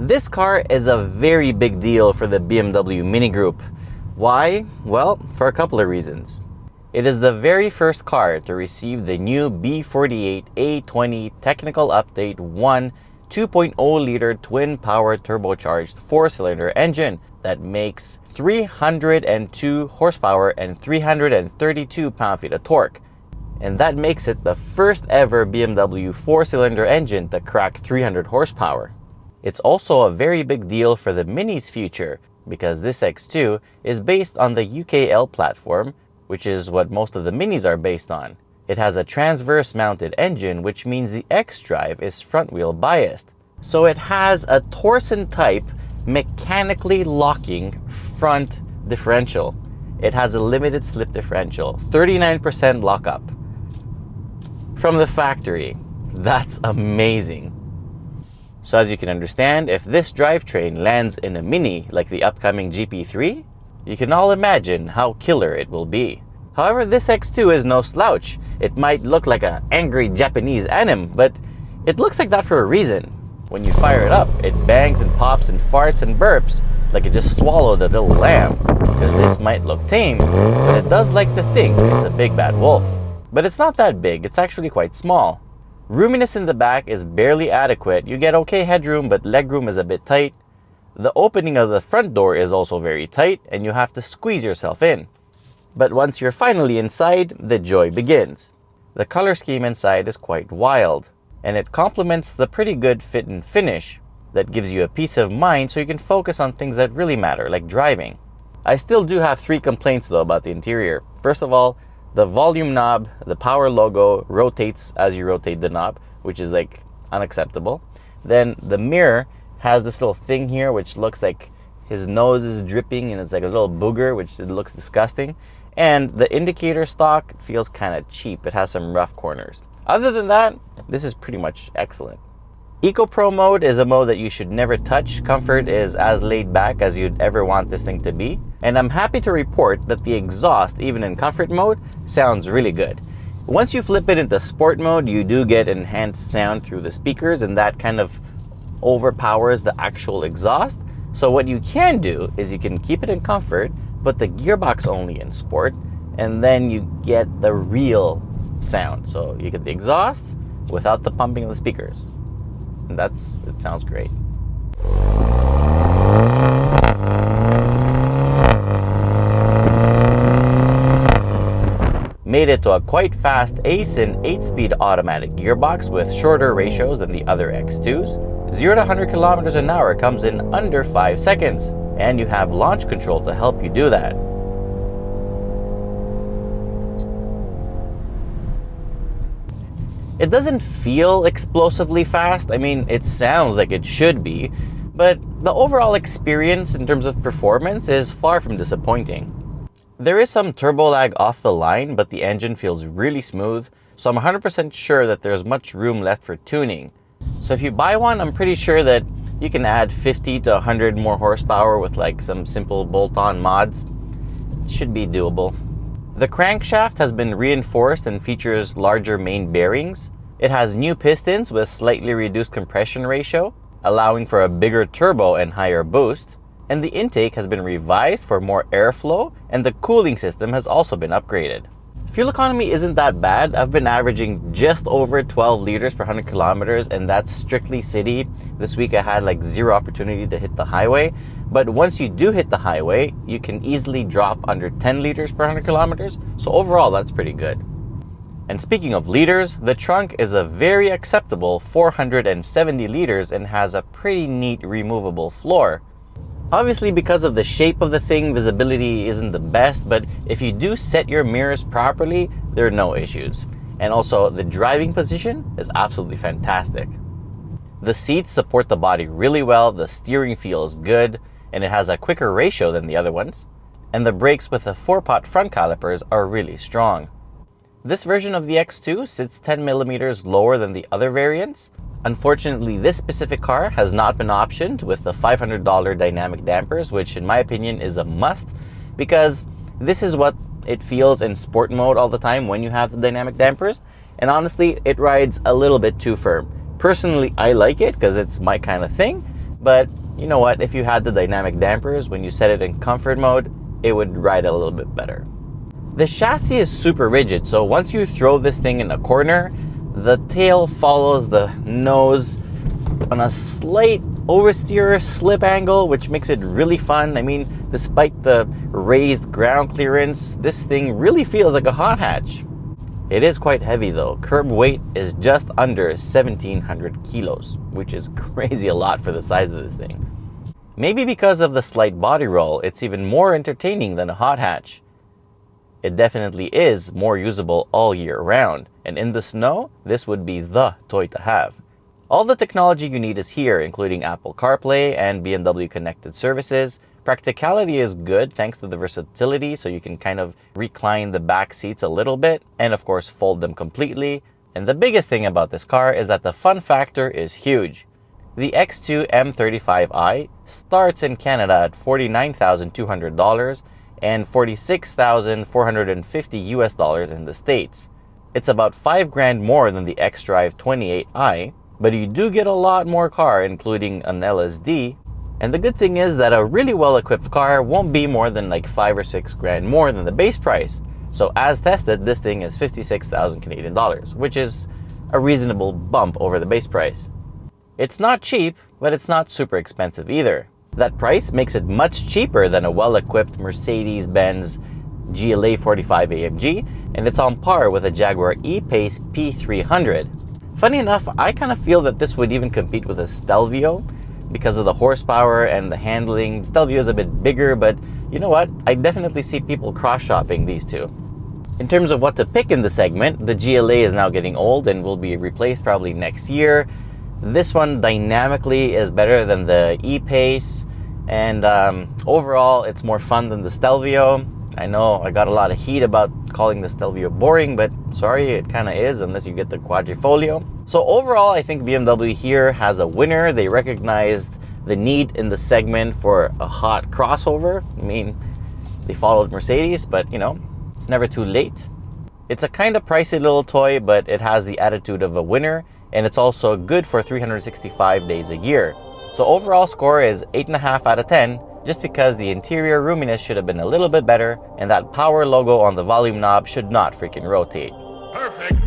This car is a very big deal for the BMW Mini Group. Why? Well, for a couple of reasons. It is the very first car to receive the new B48A20 Technical Update 1 2.0-liter twin-power turbocharged 4-cylinder engine that makes 302 horsepower and 332 pound-feet of torque. And that makes it the first ever BMW 4-cylinder engine to crack 300 horsepower. It's also a very big deal for the Mini's future because this X2 is based on the UKL platform, which is what most of the Minis are based on. It has a transverse mounted engine, which means the X-Drive is front wheel biased. So it has a Torsen type mechanically locking front differential. It has a limited slip differential, 39% lockup. From the factory, that's amazing. So as you can understand, if this drivetrain lands in a Mini like the upcoming GP3, you can all imagine how killer it will be. However, this X2 is no slouch. It might look like an angry Japanese anime, but it looks like that for a reason. When you fire it up, it bangs and pops and farts and burps like it just swallowed a little lamb. Because this might look tame, but it does like to think it's a big bad wolf. But it's not that big, it's actually quite small. Roominess in the back is barely adequate. You get okay headroom, but legroom is a bit tight. The opening of the front door is also very tight, and you have to squeeze yourself in. But once you're finally inside, the joy begins. The color scheme inside is quite wild, and it complements the pretty good fit and finish that gives you a peace of mind so you can focus on things that really matter, like driving. I still do have 3 complaints though about the interior. First of all, the volume knob, the power logo rotates as you rotate the knob, which is like unacceptable. Then the mirror has this little thing here which looks like his nose is dripping and it's like a little booger, which it looks disgusting. And the indicator stock feels kind of cheap. It has some rough corners. Other than that, this is pretty much excellent. Eco Pro mode is a mode that you should never touch. Comfort is as laid back as you'd ever want this thing to be. And I'm happy to report that the exhaust, even in comfort mode, sounds really good. Once you flip it into sport mode, you do get enhanced sound through the speakers, and that kind of overpowers the actual exhaust. So what you can do is you can keep it in comfort, but the gearbox only in sport, and then you get the real sound. So you get the exhaust without the pumping of the speakers. And it sounds great. Made it to a quite fast Aisin 8-speed automatic gearbox with shorter ratios than the other X2s. 0 to 100 kilometers an hour comes in under 5 seconds, and you have launch control to help you do that. It doesn't feel explosively fast. I mean, it sounds like it should be, but the overall experience in terms of performance is far from disappointing. There is some turbo lag off the line, but the engine feels really smooth, so I'm 100% sure that there's much room left for tuning. So if you buy one, I'm pretty sure that you can add 50 to 100 more horsepower with like some simple bolt-on mods. It should be doable. The crankshaft has been reinforced and features larger main bearings. It has new pistons with slightly reduced compression ratio, allowing for a bigger turbo and higher boost. And the intake has been revised for more airflow, and the cooling system has also been upgraded. Fuel economy isn't that bad. I've been averaging just over 12 liters per 100 kilometers, and that's strictly city. This week I had like 0 opportunity to hit the highway. But once you do hit the highway, you can easily drop under 10 liters per 100 kilometers. So overall, that's pretty good. And speaking of liters, the trunk is a very acceptable 470 liters and has a pretty neat removable floor. Obviously, because of the shape of the thing, visibility isn't the best, but if you do set your mirrors properly, there are no issues. And also, the driving position is absolutely fantastic. The seats support the body really well, the steering feels good, and it has a quicker ratio than the other ones. And the brakes with the 4-pot front calipers are really strong. This version of the X2 sits 10 millimeters lower than the other variants. Unfortunately, this specific car has not been optioned with the $500 dynamic dampers, which in my opinion is a must, because this is what it feels in sport mode all the time when you have the dynamic dampers. And honestly, it rides a little bit too firm. Personally, I like it because it's my kind of thing, but you know what? If you had the dynamic dampers, when you set it in comfort mode, it would ride a little bit better. The chassis is super rigid, so once you throw this thing in a corner, the tail follows the nose on a slight oversteer slip angle, which makes it really fun. I mean, despite the raised ground clearance, this thing really feels like a hot hatch. It is quite heavy though. Curb weight is just under 1,700 kilos, which is crazy a lot for the size of this thing. Maybe because of the slight body roll, it's even more entertaining than a hot hatch. It definitely is more usable all year round, and in the snow, this would be the toy to have. All the technology you need is here, including Apple CarPlay and BMW connected services. Practicality is good thanks to the versatility, so you can kind of recline the back seats a little bit and of course fold them completely. And the biggest thing about this car is that the fun factor is huge. The X2 M35i starts in Canada at $49,200 and $46,450 US in the States. It's about $5,000 more than the xDrive 28i, but you do get a lot more car, including an LSD. And the good thing is that a really well-equipped car won't be more than like $5,000 or $6,000 more than the base price. So as tested, this thing is 56,000 Canadian dollars, which is a reasonable bump over the base price. It's not cheap, but it's not super expensive either. That price makes it much cheaper than a well-equipped Mercedes-Benz GLA 45 AMG, and it's on par with a Jaguar E-Pace P300. Funny enough, I kind of feel that this would even compete with a Stelvio because of the horsepower and the handling. Stelvio is a bit bigger, but you know what? I definitely see people cross-shopping these two. In terms of what to pick in the segment, the GLA is now getting old and will be replaced probably next year. This one dynamically is better than the E-Pace, and overall it's more fun than the Stelvio. I know I got a lot of heat about calling the Stelvio boring, but sorry, it kind of is unless you get the Quadrifoglio. So overall, I think BMW here has a winner. They recognized the need in the segment for a hot crossover. I mean, they followed Mercedes, but you know, it's never too late. It's a kind of pricey little toy, but it has the attitude of a winner, and it's also good for 365 days a year. So overall score is 8.5 out of 10, just because the interior roominess should have been a little bit better, and that power logo on the volume knob should not freaking rotate. Perfect.